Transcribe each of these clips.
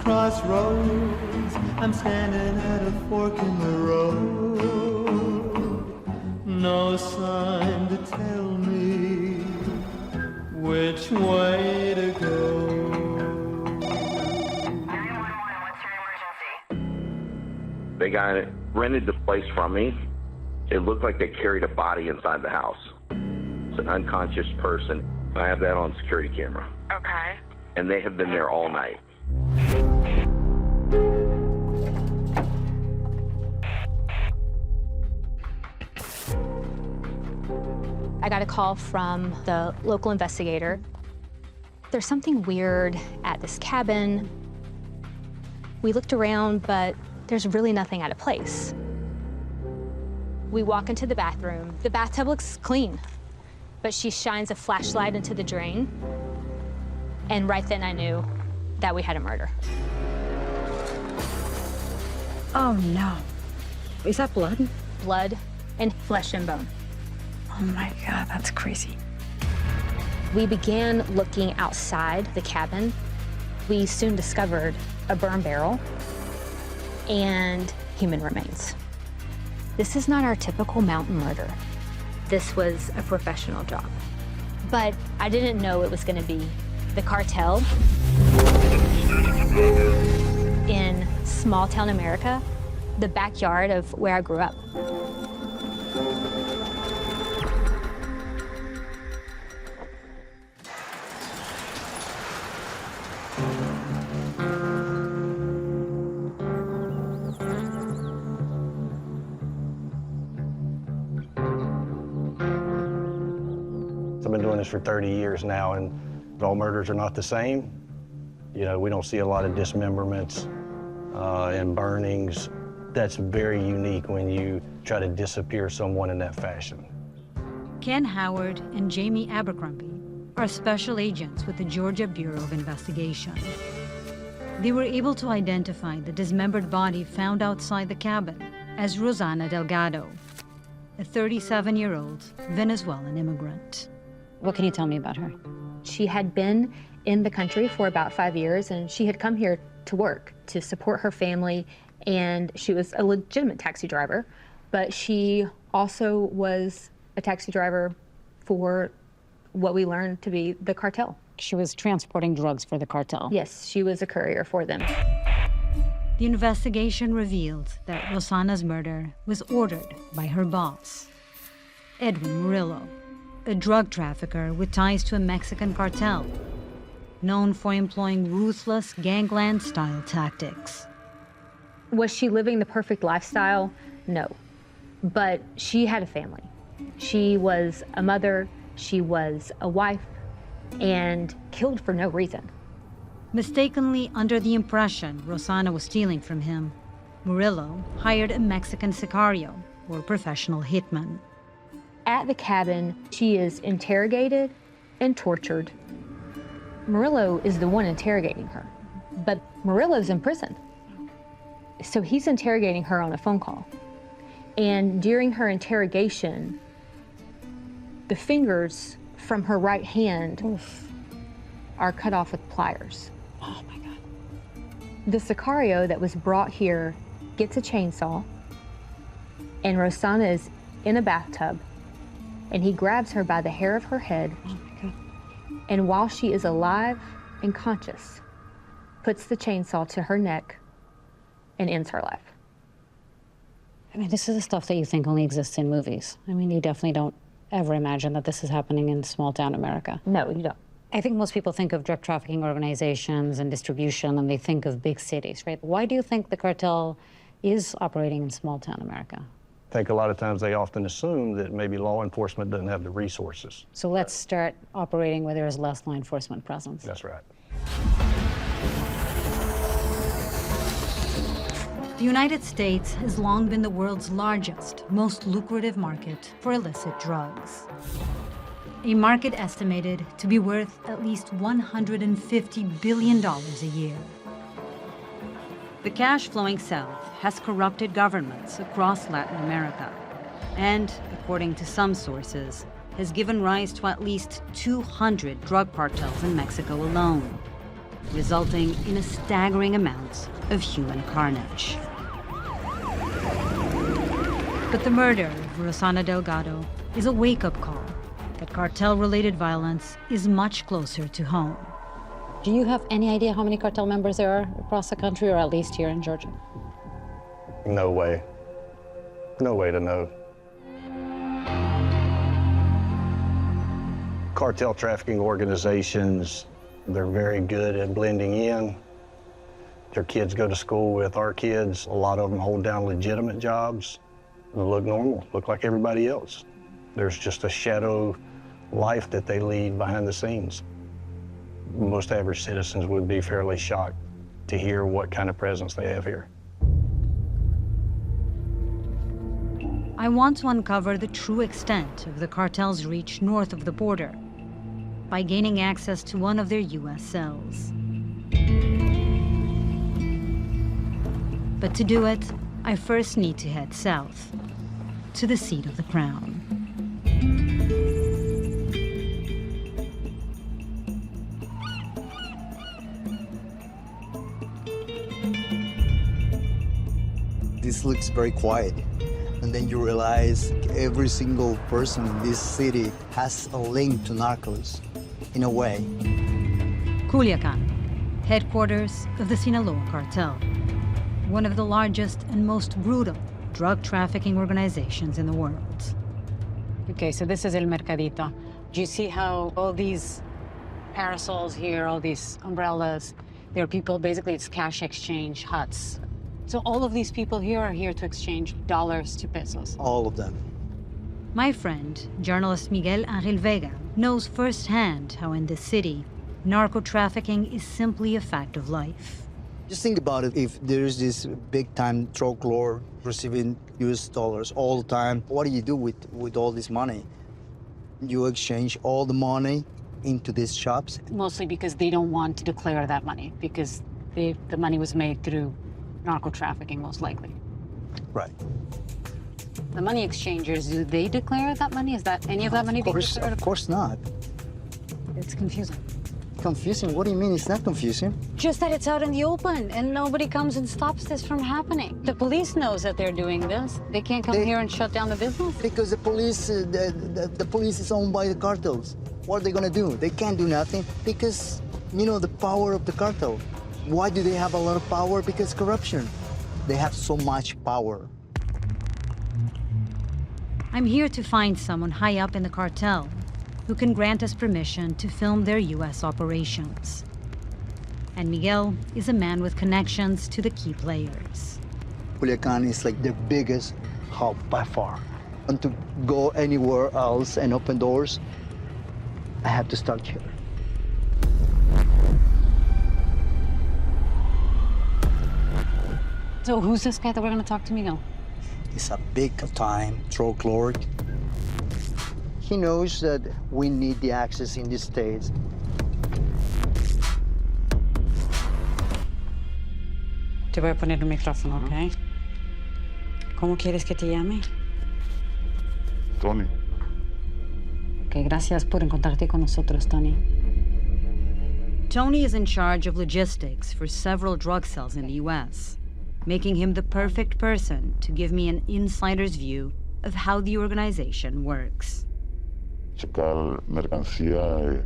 crossroads, I'm standing at a fork in the road. No sign to tell me which way to go. 911, what's your emergency? They rented the place from me. It looked like they carried a body inside the house. It's an unconscious person. I have that on security camera. Okay. And they have been there all night. I got a call from the local investigator. There's something weird at this cabin. We looked around, but there's really nothing out of place. We walk into the bathroom. The bathtub looks clean, but she shines a flashlight into the drain. And right then I knew that we had a murder. Oh no. Is that blood? Blood and flesh and bone. Oh my God, that's crazy. We began looking outside the cabin. We soon discovered a burn barrel and human remains. This is not our typical mountain murder. This was a professional job. But I didn't know it was going to be the cartel in small town America, the backyard of where I grew up. I've been doing this for 30 years now, and all murders are not the same. You know, we don't see a lot of dismemberments and burnings. That's very unique when you try to disappear someone in that fashion. Ken Howard and Jamie Abercrombie are special agents with the Georgia Bureau of Investigation. They were able to identify the dismembered body found outside the cabin as Rosanna Delgado, a 37-year-old Venezuelan immigrant. What can you tell me about her? She had been in the country for about 5 years, and she had come here to work, to support her family, and she was a legitimate taxi driver, but she also was a taxi driver for what we learned to be the cartel. She was transporting drugs for the cartel. Yes, she was a courier for them. The investigation revealed that Rosanna's murder was ordered by her boss, Edwin Murillo, a drug trafficker with ties to a Mexican cartel, known for employing ruthless gangland-style tactics. Was she living the perfect lifestyle? No. But she had a family. She was a mother, she was a wife, and killed for no reason. Mistakenly under the impression Rosanna was stealing from him, Murillo hired a Mexican sicario, or professional hitman. At the cabin, she is interrogated and tortured. Murillo is the one interrogating her, but Murillo's in prison. So he's interrogating her on a phone call. And during her interrogation, the fingers from her right hand are cut off with pliers. Oh my God. The sicario that was brought here gets a chainsaw, and Rosanna is in a bathtub, and he grabs her by the hair of her head, Oh my God. and while she is alive and conscious, puts the chainsaw to her neck and ends her life. I mean, this is the stuff that you think only exists in movies. I mean, you definitely don't ever imagine that this is happening in small town America. No, you don't. I think most people think of drug trafficking organizations and distribution, and they think of big cities, right? Why do you think the cartel is operating in small town America? I think a lot of times they often assume that maybe law enforcement doesn't have the resources. So let's start operating where there is less law enforcement presence. That's right. The United States has long been the world's largest, most lucrative market for illicit drugs. A market estimated to be worth at least $150 billion a year. The cash flowing south has corrupted governments across Latin America and, according to some sources, has given rise to at least 200 drug cartels in Mexico alone. resulting in a staggering amount of human carnage. But the murder of Rossana Delgado is a wake-up call that cartel-related violence is much closer to home. Do you have any idea how many cartel members there are across the country, or at least here in Georgia? No way. No way to know. Cartel trafficking organizations, they're very good at blending in. Their kids go to school with our kids. A lot of them hold down legitimate jobs. They look normal, look like everybody else. There's just a shadow life that they lead behind the scenes. Most average citizens would be fairly shocked to hear what kind of presence they have here. I want to uncover the true extent of the cartel's reach north of the border by gaining access to one of their U.S. cells. But to do it, I first need to head south, to the seat of the crown. This looks very quiet. And then you realize every single person in this city has a link to narcos, in a way. Culiacan, headquarters of the Sinaloa cartel, one of the largest and most brutal drug trafficking organizations in the world. Okay, so this is El Mercadito. Do you see how all these parasols here, all these umbrellas, there are people, basically it's cash exchange huts. So all of these people here are here to exchange dollars to pesos. All of them. My friend, journalist Miguel Angel Vega, knows firsthand how in this city, narco-trafficking is simply a fact of life. Just think about it. If there's this big-time drug lord receiving US dollars all the time, what do you do with all this money? You exchange all the money into these shops? Mostly because they don't want to declare that money, because the money was made through narco-trafficking, most likely. Right. The money exchangers, do they declare that money? Is that any of that money being declared? Of course not. It's confusing. Confusing? What do you mean it's not confusing? Just that it's out in the open and nobody comes and stops this from happening. The police knows that they're doing this. They can't come here and shut down the business. Because the police, the police is owned by the cartels. What are they gonna do? They can't do nothing because, you know, the power of the cartel. Why do they have a lot of power? Because corruption. They have so much power. I'm here to find someone high up in the cartel who can grant us permission to film their U.S. operations. And Miguel is a man with connections to the key players. Culiacan is like the biggest hub by far. And to go anywhere else and open doors, I have to start here. So who's this guy that we're going to talk to, Miguel? He's a big-time drug lord. He knows that we need the access in the States. Te voy a poner un micrófono, ¿ok? ¿Cómo quieres que te llame? Tony. Ok, gracias por encontrarte con nosotros, Tony. Tony is in charge of logistics for several drug cells in the U.S., making him the perfect person to give me an insider's view of how the organization works. Checar mercancía,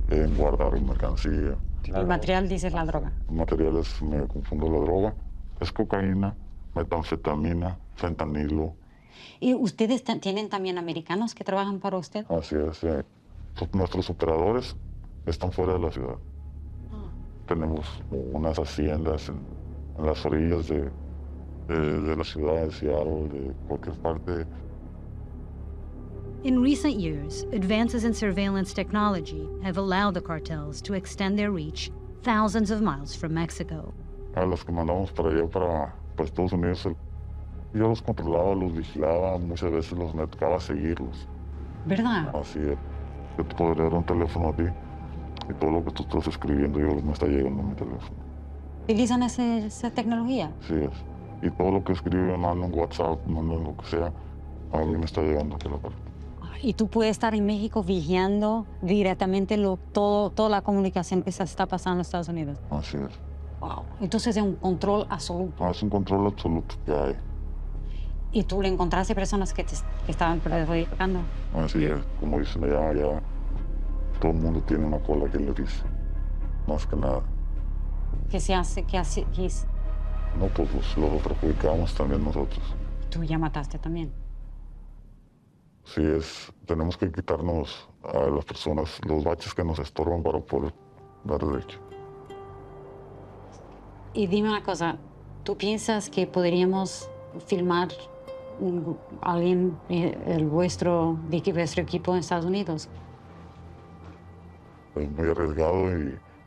guardar mercancía. El material dice la droga. Materiales, me confundo la droga. Es cocaína, metanfetamina, fentanilo. ¿Y ustedes tienen también americanos que trabajan para usted? Así es. Nuestros operadores están fuera de la ciudad. Tenemos unas haciendas en las orillas de la ciudad de Seattle, de cualquier parte. In recent years, advances in surveillance technology have allowed the cartels to extend their reach thousands of miles from Mexico. A los que mandamos para allá, para Estados Unidos, yo los controlaba, los vigilaba, muchas veces los me tocaba seguirlos. ¿Verdad? Así es. Yo te podría dar un teléfono a ti y todo lo que tú estás escribiendo me está llegando a mi teléfono. ¿Utilizan esa tecnología? Sí es. Y todo lo que escribo, mando en WhatsApp, mando en lo que sea, a mí me está llegando aquí a la parte. Y tú puedes estar en México vigilando directamente toda la comunicación que se está pasando en Estados Unidos. Así es. Wow. Entonces es un control absoluto. Es un control absoluto que hay. ¿Y tú le encontraste personas que estaban perjudicando? Así es, como dicen allá, todo el mundo tiene una cola que le dice, más que nada. ¿Qué se hace? ¿Qué hace? No, pues los perjudicamos también nosotros. Tú ya mataste también. Sí, tenemos que quitarnos a las personas los baches que nos estorban para poder dar derecho. Y dime una cosa, ¿tú piensas que podríamos filmar alguien, vuestro equipo en Estados Unidos? Es muy arriesgado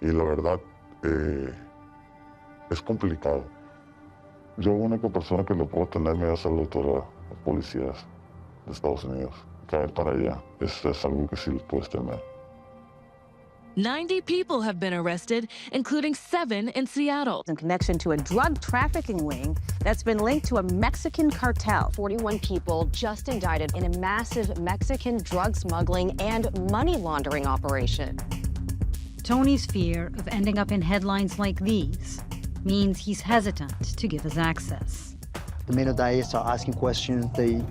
y la verdad es complicado. Yo la única persona que lo puedo tener me es a los policías de Estados Unidos. Caer para allá es algo que sí puedes temer. 90 people have been arrested, including 7 in Seattle. In connection to a drug trafficking wing that's been linked to a Mexican cartel. 41 people just indicted in a massive Mexican drug smuggling and money laundering operation. Tony's fear of ending up in headlines like these means he's hesitant to give us access. The minute I start asking questions, they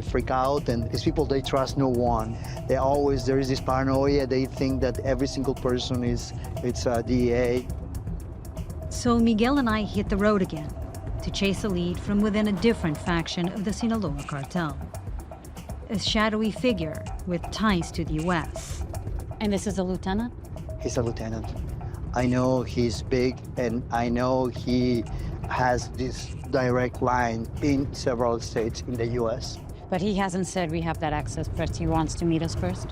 freak out, and these people, they trust no one. There is this paranoia. They think that every single person it's a DEA. So Miguel and I hit the road again to chase a lead from within a different faction of the Sinaloa cartel. A shadowy figure with ties to the U.S. And this is a lieutenant? He's a lieutenant. I know he's big, and I know he has this direct line in several states in the U.S. But he hasn't said we have that access, but he wants to meet us first?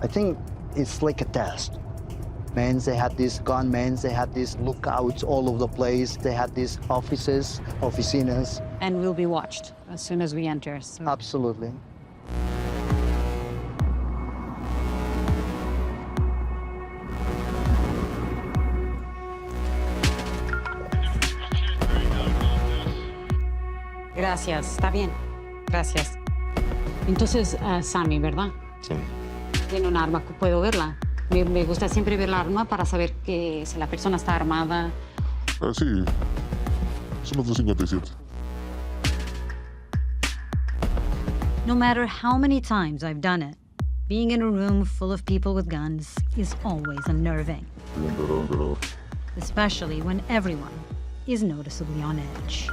I think it's like a test. Men, they had these gunmen, they had these lookouts all over the place. They had these offices, oficinas. And we'll be watched as soon as we enter. So. Absolutely. Gracias, está bien. Gracias. Entonces, Sammy, ¿verdad? Sí. Tiene un arma, ¿puedo verla? Me gusta siempre ver la arma para saber que si la persona está armada. Sí, es una 257. No matter how many times I've done it, being in a room full of people with guns is always unnerving. Especially when everyone is noticeably on edge.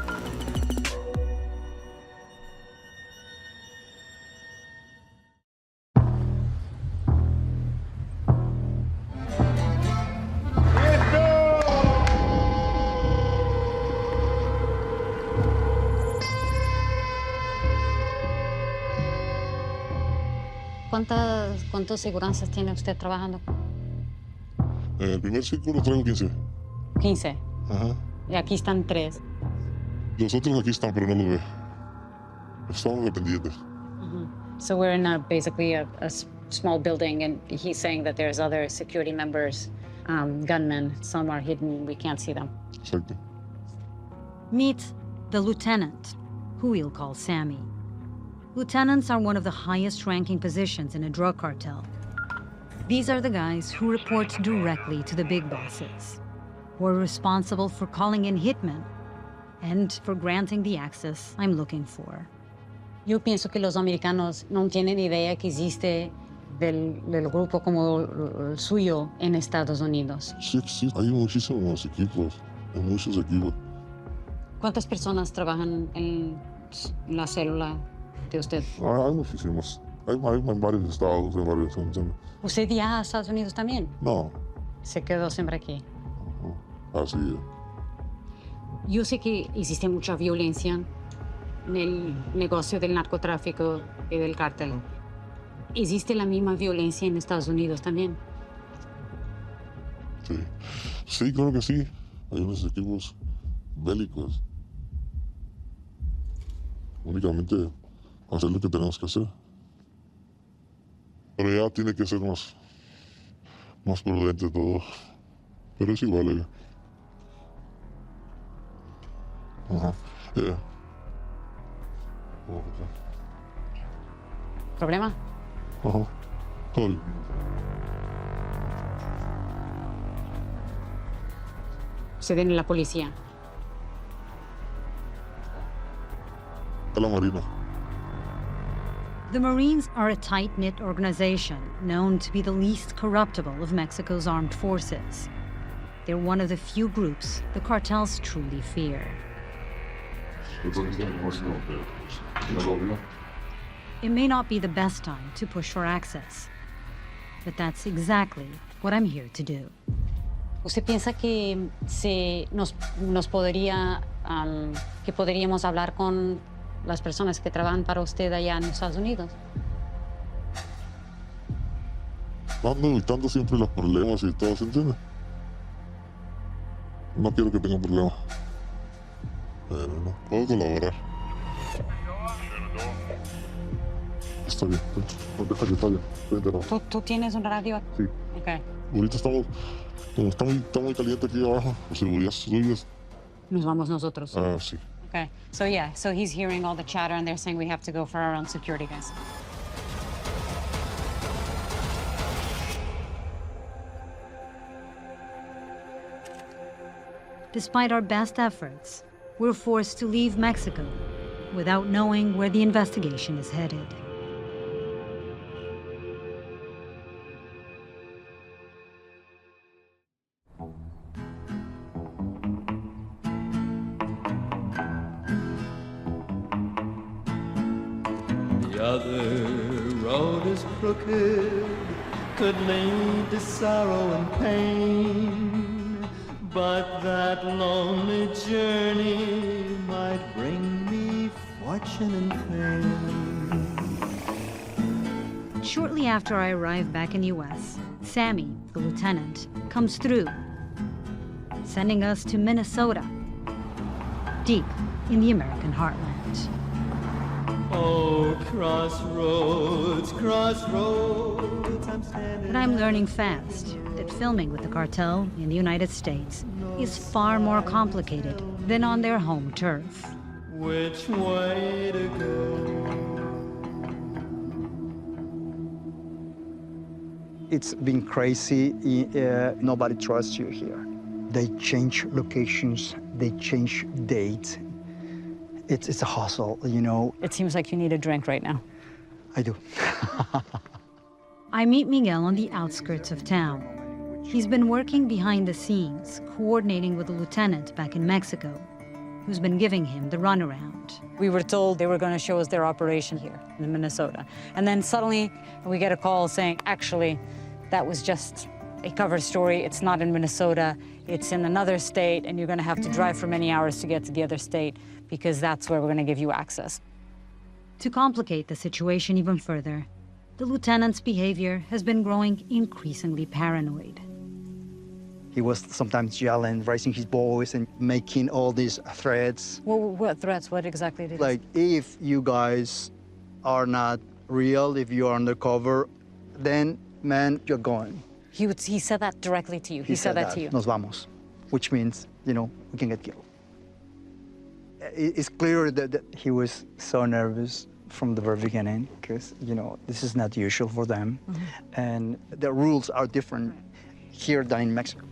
¿Cuántas seguranzas tiene usted trabajando? En el primer círculo traigo 15. 15. Ajá. Y aquí están 3. Los otros aquí están, pero no los veo. Estamos dependientes. So we're in basically a small building, and he's saying that there's other security members, gunmen. Some are hidden. We can't see them. Exacto. Meet the lieutenant, who we'll call Sammy. Lieutenants are one of the highest-ranking positions in a drug cartel. These are the guys who report directly to the big bosses, who are responsible for calling in hitmen and for granting the access I'm looking for. Yo pienso que los americanos no tienen idea que existe del grupo como el suyo en Estados Unidos. Sí, hay muchísimos equipos, muchos equipos. ¿Cuántas personas trabajan en la célula de usted? Hay muchísimos. Hay varios estados, hay varios. ¿Usted ya a Estados Unidos también? No. Se quedó siempre aquí. Así es. Yo sé que existe mucha violencia en el negocio del narcotráfico y del cártel. ¿Existe la misma violencia en Estados Unidos también? Sí. Sí, claro que sí. Hay unos equipos bélicos. Únicamente hacer lo que tenemos que hacer. Pero ya tiene que ser más prudente todo. Pero es igual. Ajá. ¿Problema? Ajá. Sorry. Se viene la policía. A la Marina. The Marines are a tight-knit organization known to be the least corruptible of Mexico's armed forces. They're one of the few groups the cartels truly fear. It may not be the best time to push for access, but that's exactly what I'm here to do. ¿Usted piensa que nos podría, que podríamos hablar con las personas que trabajan para usted allá en Estados Unidos? Ando evitando siempre los problemas y todo, ¿se entiende? No quiero que tengan problemas. Pero no, puedo colaborar. Está bien, no deja que falle. Estoy enterado. ¿Tú tienes un radio? Sí. Okay. Ahorita estamos, como está muy caliente aquí abajo, por seguridad suyas. Nos vamos nosotros. Ah, sí. Okay. So yeah, so he's hearing all the chatter and they're saying we have to go for our own security, guys. Despite our best efforts, we're forced to leave Mexico without knowing where the investigation is headed. The other road is crooked, could lead to sorrow and pain, but that lonely journey might bring me fortune and fame. Shortly after I arrive back in the U.S., Sammy, the lieutenant, comes through, sending us to Minnesota, deep in the American heartland. Oh, crossroads, crossroads, I'm standing. But I'm learning fast that filming with the cartel in the United States is far more complicated than on their home turf. Which way to go? It's been crazy. Nobody trusts you here. They change locations, they change dates. It's a hustle, you know. It seems like you need a drink right now. I do. I meet Miguel on the outskirts of town. He's been working behind the scenes, coordinating with a lieutenant back in Mexico, who's been giving him the runaround. We were told they were going to show us their operation here in Minnesota. And then suddenly we get a call saying, actually, that was just a cover story. It's not in Minnesota. It's in another state, and you're going to have to drive for many hours to get to the other state because that's where we're going to give you access. To complicate the situation even further, the lieutenant's behavior has been growing increasingly paranoid. He was sometimes yelling, raising his voice, and making all these threats. What threats? What exactly did he say? Like, if you guys are not real, if you are undercover, then, man, you're going. He said that directly to you? He said that to you? Nos vamos, which means, you know, we can get killed. It's clear that he was so nervous from the very beginning because, you know, this is not usual for them. Mm-hmm. And the rules are different here than in Mexico.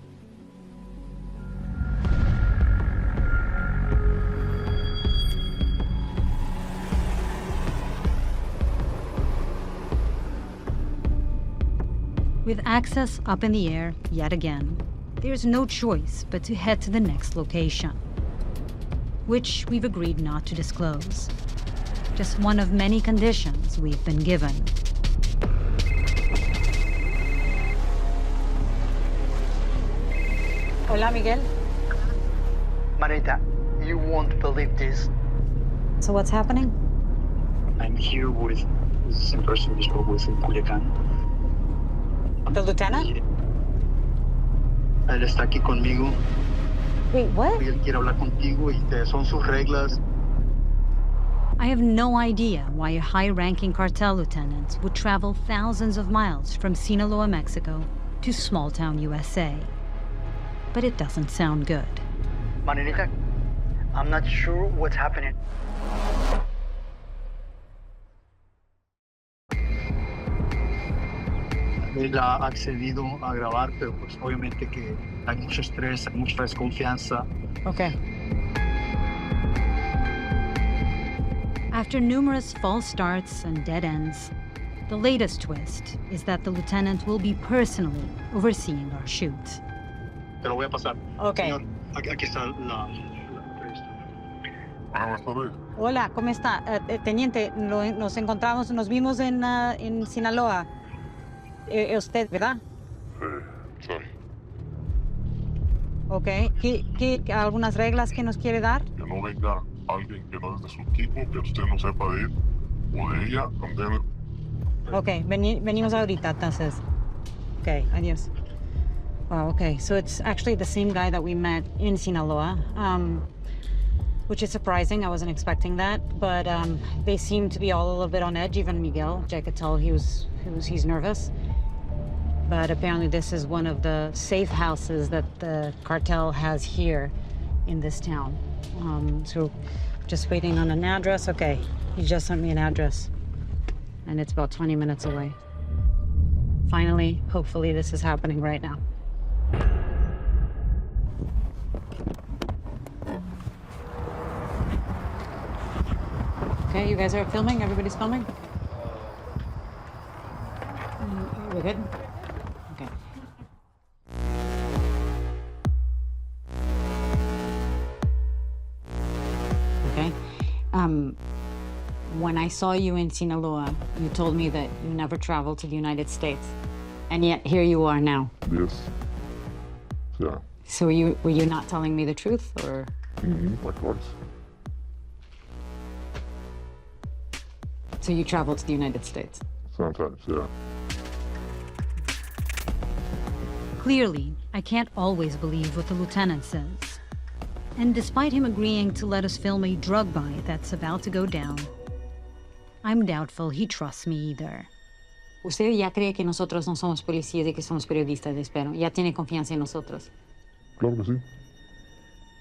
With access up in the air yet again, there's no choice but to head to the next location, which we've agreed not to disclose. Just one of many conditions we've been given. Hola, Miguel. Marita, you won't believe this. So what's happening? I'm here with the same person we spoke with in Culiacán. The lieutenant? Él está aquí conmigo. Wait, what? Y él quiere hablar contigo y son sus reglas. I have no idea why a high-ranking cartel lieutenant would travel thousands of miles from Sinaloa, Mexico, to small-town USA. But it doesn't sound good. Marinita, I'm not sure what's happening. Él ha accedido a grabar, pero pues obviamente que hay mucho estrés, hay mucha desconfianza. Okay. After numerous false starts and dead ends, the latest twist is that the lieutenant will be personally overseeing our shoot. Te lo voy a pasar. Okay. Señor, aquí está la entrevista. Buenas tardes. Hola, ¿cómo está? Teniente, nos encontramos, nos vimos en Sinaloa. Usted, ¿verdad? Sí, soy. Ok. ¿Qué algunas reglas que nos quiere dar? Que no venga alguien que no es de su equipo, que usted no sepa de él o de ella, donde él. Ok, venimos ahorita, entonces. Ok, adiós. Wow, okay. So it's actually the same guy that we met in Sinaloa, which is surprising. I wasn't expecting that, but they seem to be all a little bit on edge. Even Miguel, I could tell he's nervous. But apparently this is one of the safe houses that the cartel has here in this town. So just waiting on an address. Okay, he just sent me an address, and it's about 20 minutes away. Finally, hopefully this is happening right now. Okay, you guys are filming? Everybody's filming? We're good? Okay. Okay. When I saw you in Sinaloa, you told me that you never traveled to the United States. And yet here you are now. Yes. Yeah. So were you not telling me the truth, or? Of course. So you traveled to the United States? Sometimes, yeah. Clearly, I can't always believe what the lieutenant says. And despite him agreeing to let us film a drug buy that's about to go down, I'm doubtful he trusts me either. Usted ya cree que nosotros no somos policías y que somos periodistas, espero. Ya tiene confianza en nosotros. Claro que sí.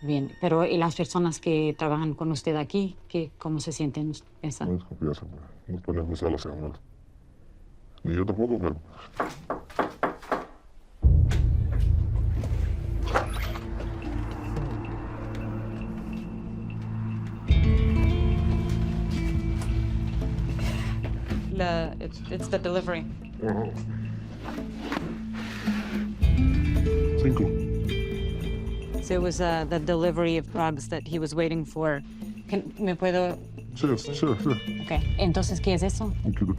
Bien, pero ¿y las personas que trabajan con usted aquí, cómo se sienten? Esa? No es confianza, no podemos hacer las cámaras. Ni yo tampoco, pero. It's the delivery. Ajá. 5. So it was the delivery of drugs that he was waiting for. ¿Me puedo? Sí. Okay. Entonces, ¿qué es eso? Un kilo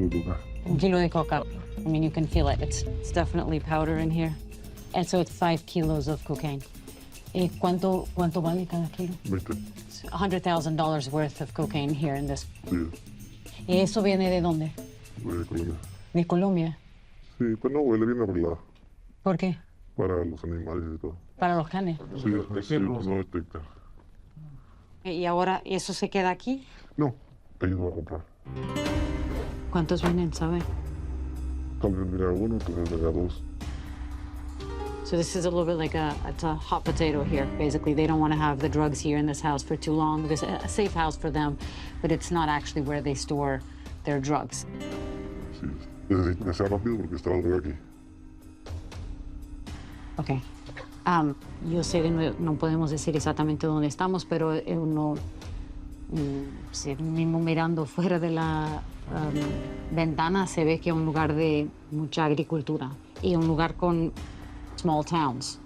de coca. Un kilo de coca. I mean, you can feel it. It's definitely powder in here. And so it's 5 kilos of cocaine. ¿Cuánto vale cada kilo? 20. $100,000 worth of cocaine here in this. Sí. ¿Eso viene de dónde? De Colombia. ¿De Colombia? Sí, pues no, huele bien arreglada. ¿Por qué? Para los animales y todo. Para los canes. Sí, no detecta. ¿Y ahora eso se queda aquí? No, ellos van a comprar. ¿Cuántos vienen, sabe? Tal vez venga uno, tal vez venga 2. So this is a little bit like it's a hot potato here. Basically, they don't want to have the drugs here in this house for too long. It's a safe house for them, but it's not actually where they store their drugs. Sí, necesito que sea rápido porque está la droga aquí. Okay. Yo sé que no podemos decir exactamente dónde estamos, pero uno, mismo mirando fuera de la ventana, se ve que es un lugar de mucha agricultura y un lugar con small towns.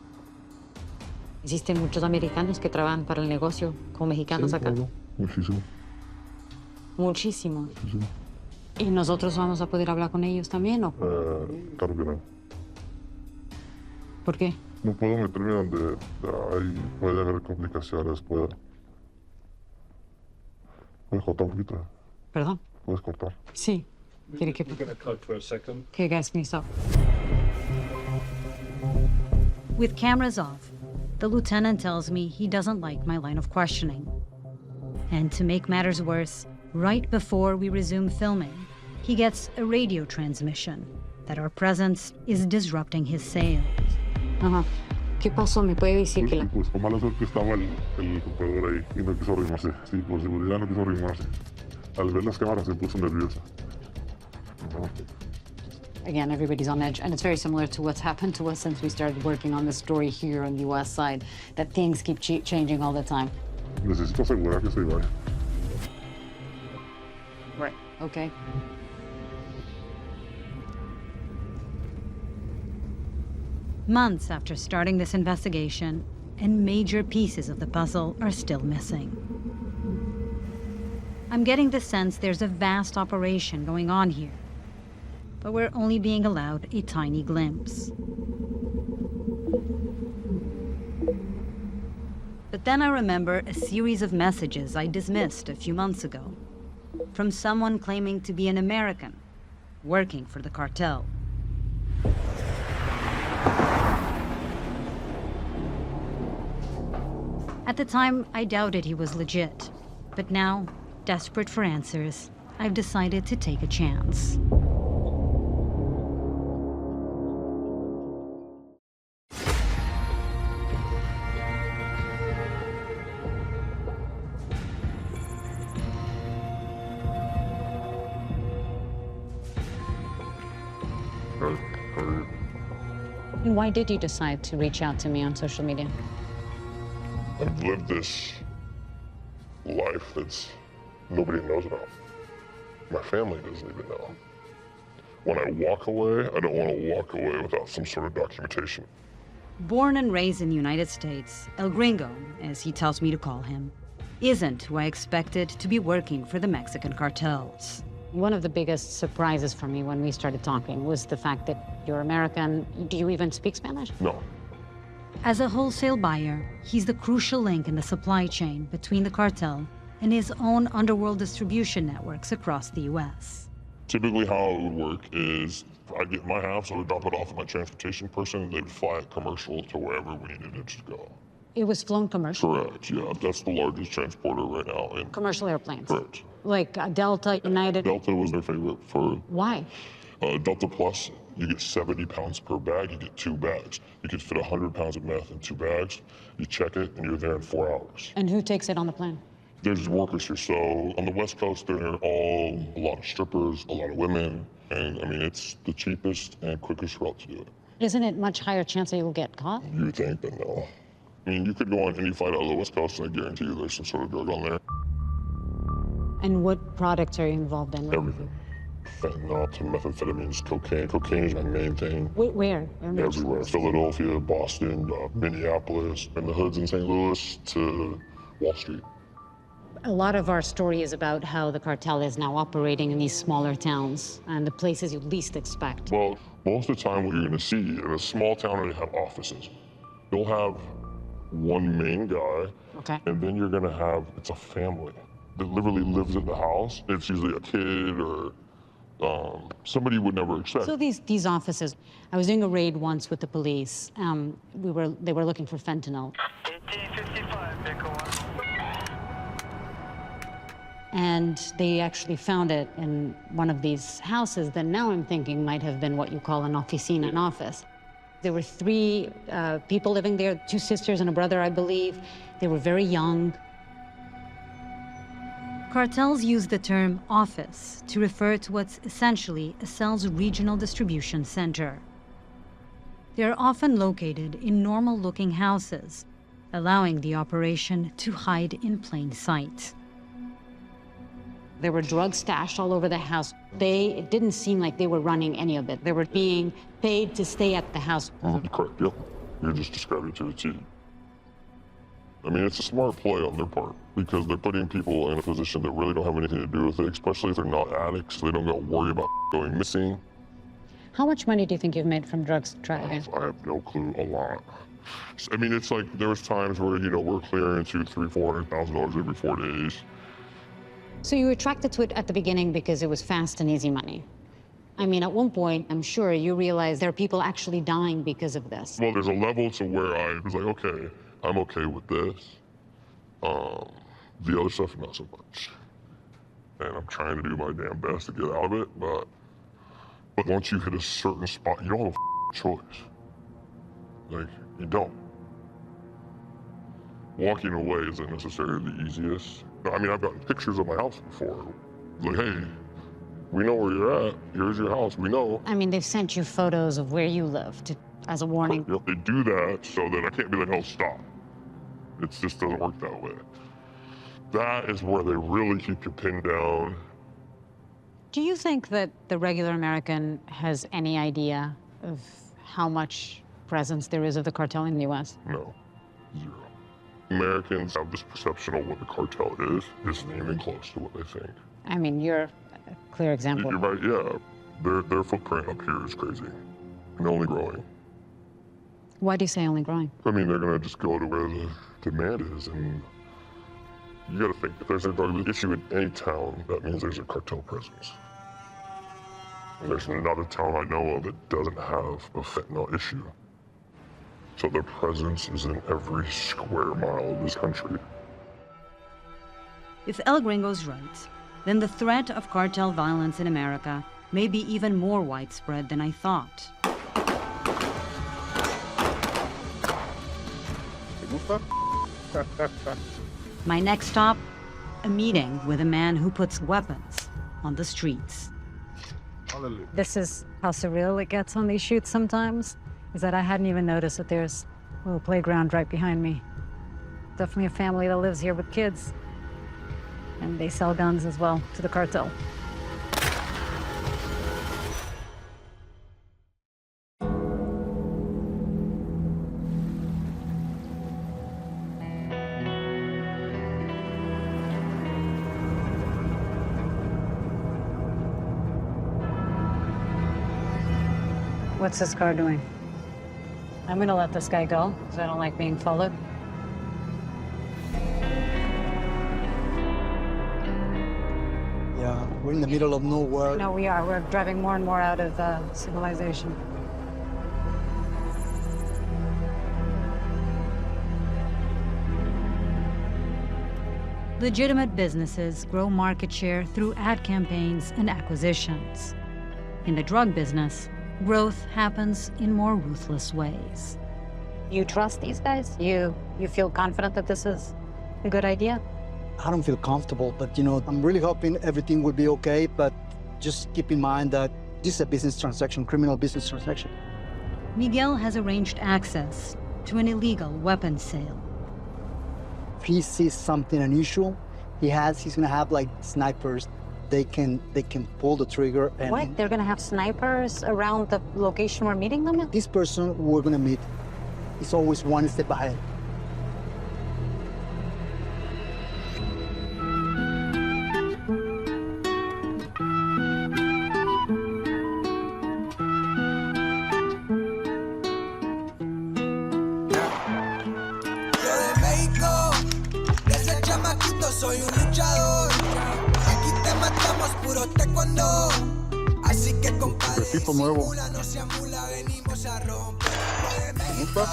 Existen muchos americanos que trabajan para el negocio con mexicanos acá. Claro, muchísimo. Muchísimo. ¿Y nosotros vamos a poder hablar con ellos también, o? Claro que no. ¿Por qué? No puedo meterme donde ahí puede haber complicaciones, ¿Puedes cortar un poquito? ¿Perdón? ¿Puedes cortar? Sí. ¿Quiere que...? Okay, guys, can you stop? With cameras off, the lieutenant tells me he doesn't like my line of questioning. And to make matters worse, right before we resume filming, he gets a radio transmission that our presence is disrupting his sales. Ajá. ¿Qué pasó? ¿Me puede decir que la...? Pues con mala suerte estaba el comprador ahí y no quiso arrimarse. Sí, por seguridad no quiso arrimarse. Al ver las cámaras se puso nerviosa. again, everybody's on edge. And it's very similar to what's happened to us since we started working on this story here on the West Side, that things keep changing all the time. Necesito asegurar que se vaya. Right. Okay. Months after starting this investigation, and major pieces of the puzzle are still missing. I'm getting the sense there's a vast operation going on here, but we're only being allowed a tiny glimpse. But then I remember a series of messages I dismissed a few months ago from someone claiming to be an American working for the cartel. At the time, I doubted he was legit, but now, desperate for answers, I've decided to take a chance. And why did you decide to reach out to me on social media? I've lived this life that's nobody knows about. My family doesn't even know. When I walk away, I don't want to walk away without some sort of documentation. Born and raised in the United States, El Gringo, as he tells me to call him, isn't who I expected to be working for the Mexican cartels. One of the biggest surprises for me when we started talking was the fact that you're American. Do you even speak Spanish? No. As a wholesale buyer, he's the crucial link in the supply chain between the cartel and his own underworld distribution networks across the U.S. Typically how it would work is I'd get in my house, I would drop it off with my transportation person, they would fly it commercial to wherever we needed it to go. It was flown commercial? Correct, yeah. That's the largest transporter right now. Commercial airplanes? Correct. Like Delta, United? Delta was their favorite for... Why? Delta Plus, you get 70 pounds per bag, you get 2 bags. You can fit 100 pounds of meth in 2 bags. You check it, and you're there in 4 hours. And who takes it on the plane? There's workers here. So on the West Coast, they're all a lot of strippers, a lot of women. And I mean, it's the cheapest and quickest route to do it. Isn't it much higher chance that you'll get caught? You think, but no. I mean, you could go on any flight out of the West Coast, and I guarantee you there's some sort of drug on there. And what products are you involved in? Everything. Fentanyl to methamphetamines, cocaine. Cocaine is my main thing. Where? Everywhere. Philadelphia, Boston, Minneapolis, and the hoods in St. Louis to Wall Street. A lot of our story is about how the cartel is now operating in these smaller towns and the places you least expect. Well, most of the time what you're going to see in a small town, they have offices. You'll have one main guy, okay, and then you're going to have, it's a family that literally lives in the house. It's usually a kid or somebody you would never expect. So these offices, I was doing a raid once with the police. They were looking for fentanyl. 1855, Echo 1. And they actually found it in one of these houses that now I'm thinking might have been what you call an oficina, an office. There were 3 people living there, 2 sisters and a brother, I believe. They were very young. Cartels use the term office to refer to what's essentially a cell's regional distribution center. They're often located in normal-looking houses, allowing the operation to hide in plain sight. There were drugs stashed all over the house. It didn't seem like they were running any of it. They were being paid to stay at the house. Correct, yep. You just described it to a T. I mean, it's a smart play on their part because they're putting people in a position that really don't have anything to do with it, especially if they're not addicts. They don't got to worry about going missing. How much money do you think you've made from drugs trafficking? I have no clue. A lot. I mean, it's like there was times where, you know, we're clearing $200,000, $300,000 every 4 days. So you were attracted to it at the beginning because it was fast and easy money. I mean, at one point, I'm sure you realized there are people actually dying because of this. Well, there's a level to where I was like, okay, I'm okay with this. The other stuff, not so much. And I'm trying to do my damn best to get out of it, but once you hit a certain spot, you don't have a choice. Like, you don't. Walking away isn't necessarily the easiest. I mean, I've gotten pictures of my house before. Like, hey, We know where you're at. Here's your house. We know. I mean, they've sent you photos of where you live as a warning. Yep, they do that so that I can't be like, oh, stop. It just doesn't work that way. That is where they really keep you pinned down. Do you think that the regular American has any idea of how much presence there is of the cartel in the U.S.? No, 0. Americans have this perception of what the cartel is. It's not even close to what they think. I mean, you're a clear example. You're right, yeah. Their footprint up here is crazy and only growing. Why do you say only growing? I mean, they're gonna just go to where the demand is, and you gotta think, if there's a drug issue in any town, that means there's a cartel presence. And there's another town I know of that doesn't have a fentanyl issue. So their presence is in every square mile of this country. If El Gringo's right, then the threat of cartel violence in America may be even more widespread than I thought. My next stop, a meeting with a man who puts weapons on the streets. This is how surreal it gets on these shoots sometimes, is that I hadn't even noticed that there's a little playground right behind me. Definitely a family that lives here with kids. And they sell guns as well to the cartel. What's this car doing? I'm gonna let this guy go, because I don't like being followed. Yeah, we're in the middle of nowhere. No, we are. We're driving more and more out of civilization. Legitimate businesses grow market share through ad campaigns and acquisitions. In the drug business, growth happens in more ruthless ways. You trust these guys? You feel confident that this is a good idea? I don't feel comfortable, but I'm really hoping everything will be okay, but just keep in mind that this is a business transaction, criminal business transaction. Miguel has arranged access to an illegal weapons sale. If he sees something unusual, he's gonna have like snipers. They can pull the trigger and... What? They're gonna have snipers around the location we're meeting them at? This person we're gonna meet is always one step ahead. Soy un luchador, aquí te matamos puro taekwondo, así que compadre, simula, no se amula, venimos a romper de México.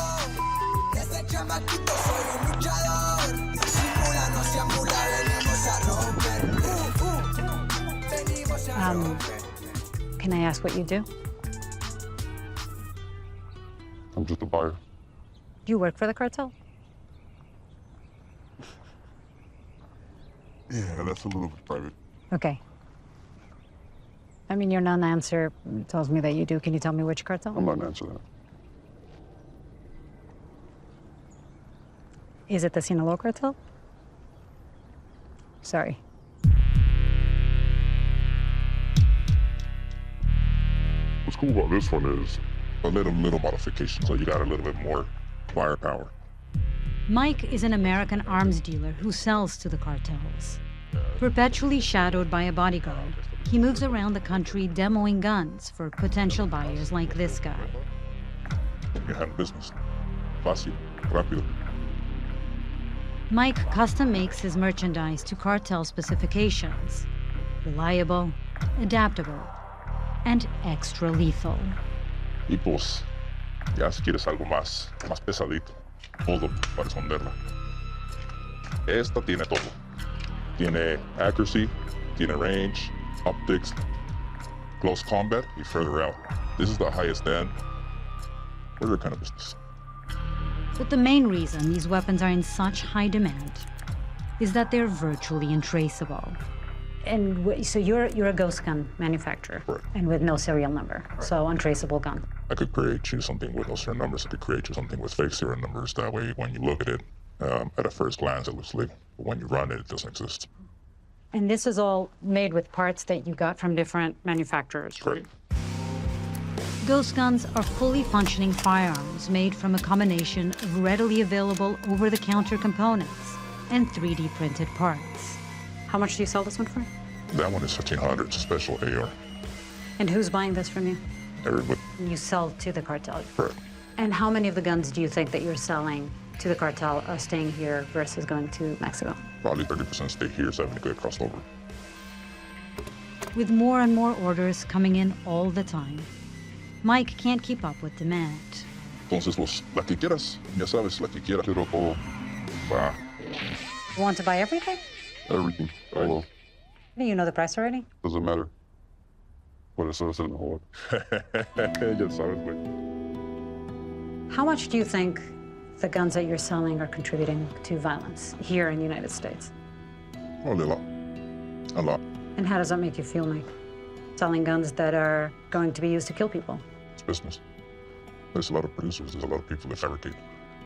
Desde chamaquito soy un luchador, simula, no se amula, venimos a romper, venimos a romper. Can I ask what you do? I'm just a buyer. Do you work for the cartel? Yeah, that's a little bit private. Okay. I mean, your non-answer tells me that you do. Can you tell me which cartel? I'm not gonna answer that. Is it the Sinaloa cartel? Sorry. What's cool about this one is a little modification, so you got a little bit more firepower. Mike is an American arms dealer who sells to the cartels. Perpetually shadowed by a bodyguard, he moves around the country demoing guns for potential buyers like this guy. You handle business. Fácil, rápido. Mike custom makes his merchandise to cartel specifications. Reliable, adaptable, and extra lethal. Y pues, ya si quieres algo más pesadito, todo para esconderla. Esta tiene todo. Tiene accuracy, tiene range, optics, close combat, y further out. This is the highest end. We're that kind of business. But the main reason these weapons are in such high demand is that they're virtually untraceable. And so you're a ghost gun manufacturer, Right. and with no serial number, Right. so untraceable gun. I could create you something with no serial numbers. I could create you something with fake serial numbers. That way, when you look at it, at a first glance, it looks legal. But when you run it, it doesn't exist. And this is all made with parts that you got from different manufacturers. Correct. Ghost guns are fully functioning firearms made from a combination of readily available over-the-counter components and 3D printed parts. How much do you sell this one for? That one is 1,500. It's a special AR. And who's buying this from you? Everybody. You sell to the cartel. Correct. And how many of the guns do you think that you're selling to the cartel are staying here versus going to Mexico? Probably 30% stay here, 70% get crossed over. With more and more orders coming in all the time, Mike can't keep up with demand. Entonces, pues, la que quieras. Ya sabes, la que quieras. Quiero todo. Va. You want to buy everything? Everything. Todo. Do you know the price already? Doesn't matter. Por eso es el mejor. Ya sabes, güey. How much do you think the guns that you're selling are contributing to violence here in the United States? Probably a lot. A lot. And how does that make you feel, Mike? Selling guns that are going to be used to kill people? It's business. There's a lot of producers. There's a lot of people that fabricate.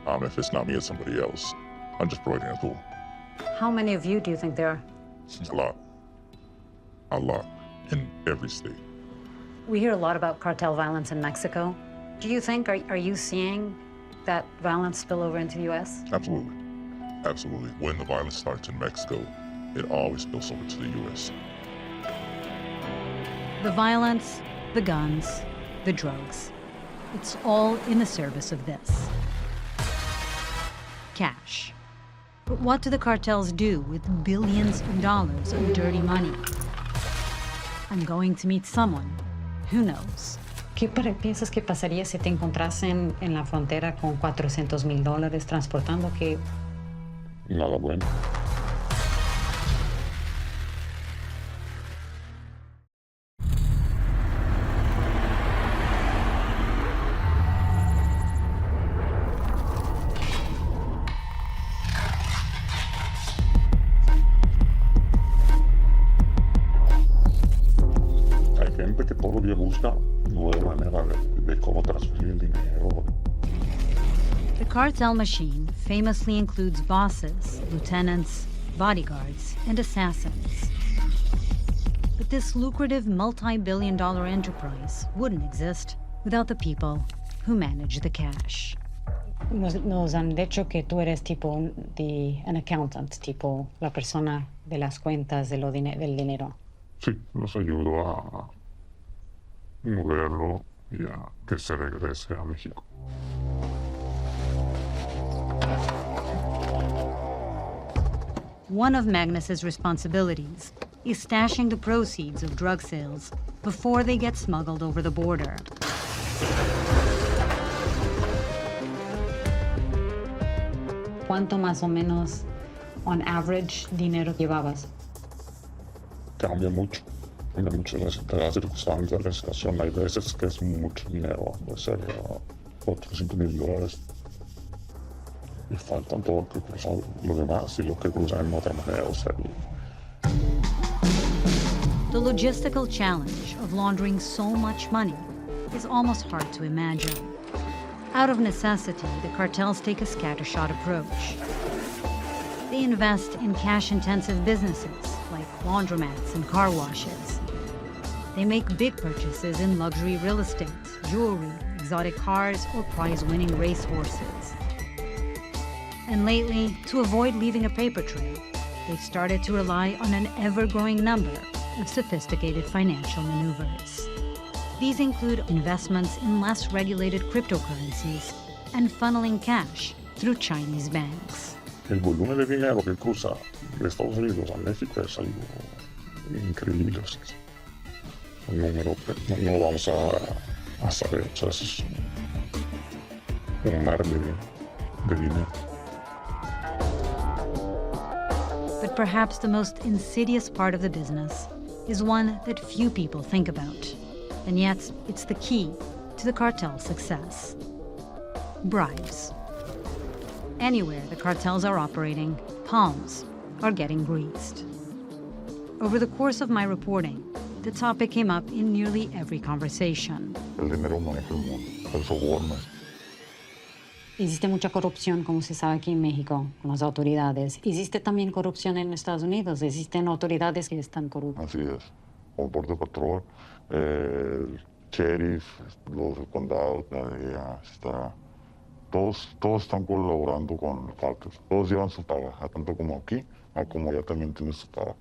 If it's not me, it's somebody else. I'm just providing a tool. How many of you do you think there are? A lot. A lot. In every state. We hear a lot about cartel violence in Mexico. Do you think, are you seeing that violence spill over into the U.S.? Absolutely. Absolutely. When the violence starts in Mexico, it always spills over to the U.S. The violence, the guns, the drugs. It's all in the service of this. Cash. But what do the cartels do with billions of dollars of dirty money? I'm going to meet someone who knows. ¿Qué piensas que pasaría si te encontrasen en la frontera con $400,000 transportando que... Nada bueno. Hay gente que todos los días busca nueva manera de cómo transferir el dinero. The cartel machine famously includes bosses, lieutenants, bodyguards, and assassins. But this lucrative multi-billion-dollar enterprise wouldn't exist without the people who manage the cash. Nos han dicho que tú eres tipo an accountant, tipo la persona de las cuentas del dinero. Sí, los ayudo a moverlo y a que se regrese a México. One of Magnus's responsibilities is stashing the proceeds of drug sales before they get smuggled over the border. ¿Cuánto más o menos, on average, dinero llevabas? Cambia mucho de las circunstancias de la situación. Hay veces que es mucho dinero, puede ser $400,000. Y faltan todo lo que cruzan lo demás y lo que cruzan en otra manera. O sea, The logistical challenge of laundering so much money is almost hard to imagine. Out of necessity, the cartels take a scattershot approach. They invest in cash-intensive businesses like laundromats and car washes. They make big purchases in luxury real estate, jewelry, exotic cars, or prize-winning racehorses. And lately, to avoid leaving a paper trail, they've started to rely on an ever-growing number of sophisticated financial maneuvers. These include investments in less regulated cryptocurrencies and funneling cash through Chinese banks. el volumen de dinero que cruza de Estados Unidos a México es algo increíble. Un número que no vamos a saber. O sea, es un mar de dinero. But perhaps the most insidious part of the business is one that few people think about. And yet, it's the key to the cartel's success. Bribes. Anywhere the cartels are operating, palms are getting greased. Over the course of my reporting, the topic came up in nearly every conversation. El dinero maneja el mundo, el soborno. Existe mucha corrupción, como se sabe aquí en México, con las autoridades. ¿Existe también corrupción en Estados Unidos? ¿Existen autoridades que están corruptas? Así es. El Border Patrol, el sheriff, los condados, la DEA, todos están colaborando con el cártel. Todos llevan su paga, tanto como aquí, como allá también tienen su paga.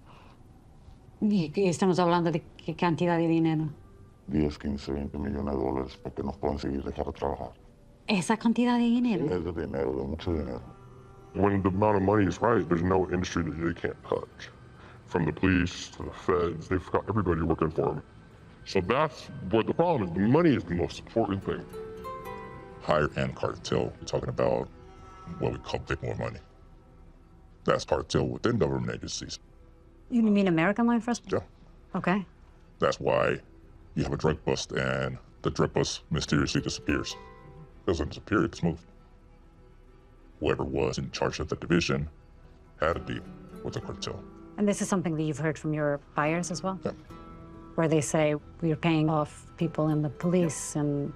¿Y estamos hablando de qué cantidad de dinero? 10, 15, 20 millones de dólares para que nos puedan seguir dejar de trabajar. ¿Esa cantidad de dinero? Es de dinero, de mucho dinero. When the amount of money is right, there's no industry that they can't touch. From the police to the feds, they've got everybody working for them. So that's what the problem is. The money is the most important thing. Higher-end cartel, we're talking about what we call big more money. That's cartel within government agencies. You mean American law enforcement? Yeah. Okay. That's why you have a drug bust and the drug bust mysteriously disappears. Doesn't disappear, it's moved. Whoever was in charge of the division had a deal with the cartel. And this is something that you've heard from your buyers as well? Yeah. Where they say, we're paying off people in the police and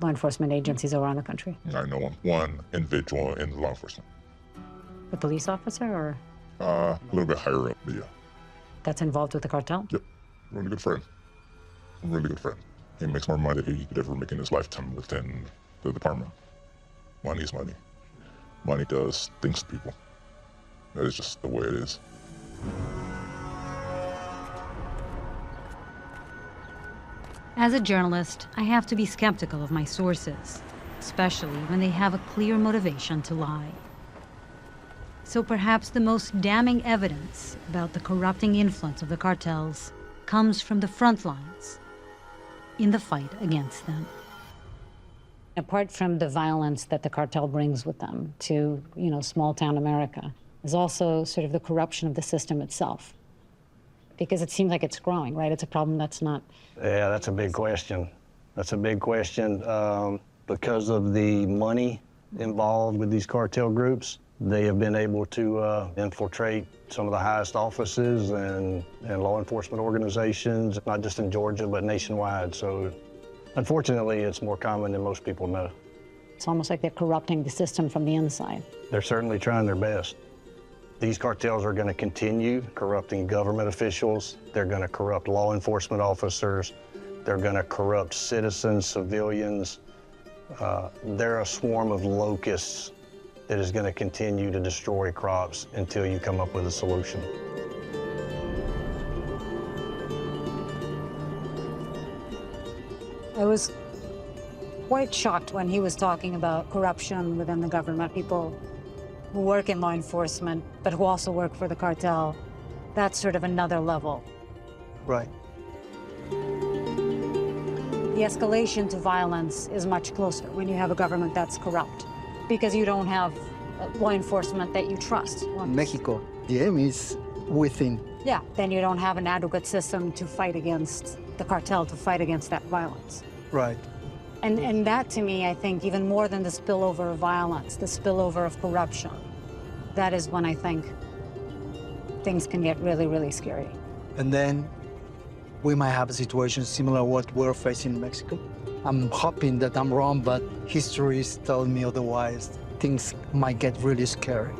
law enforcement agencies around the country. I know one individual in law enforcement. A police officer or? A little bit higher up, but yeah. That's involved with the cartel? Yep. Really good friend. Really good friend. He makes more money than he could ever make in his lifetime within the department. Money is money. Money does things to people. That is just the way it is. As a journalist, I have to be skeptical of my sources, especially when they have a clear motivation to lie. So perhaps the most damning evidence about the corrupting influence of the cartels comes from the front lines in the fight against them. Apart from the violence that the cartel brings with them to, small town America, is also sort of the corruption of the system itself. Because it seems like it's growing, right? It's a problem that's not... Yeah, that's a big question. That's a big question. Because of the money involved with these cartel groups, they have been able to infiltrate some of the highest offices and law enforcement organizations, not just in Georgia, but nationwide. So unfortunately, it's more common than most people know. It's almost like they're corrupting the system from the inside. They're certainly trying their best. These cartels are going to continue corrupting government officials. They're going to corrupt law enforcement officers. They're going to corrupt citizens, civilians. They're a swarm of locusts that is going to continue to destroy crops until you come up with a solution. I was quite shocked when he was talking about corruption within the government, people who work in law enforcement, but who also work for the cartel. That's sort of another level. Right. The escalation to violence is much closer when you have a government that's corrupt, because you don't have law enforcement that you trust. Mexico, the aim is within. Yeah, then you don't have an adequate system to fight against the cartel, to fight against that violence. Right. And that, to me, I think, even more than the spillover of violence, the spillover of corruption, that is when I think things can get really, really scary. And then we might have a situation similar to what we're facing in Mexico. I'm hoping that I'm wrong, but history is telling me otherwise. Things might get really scary.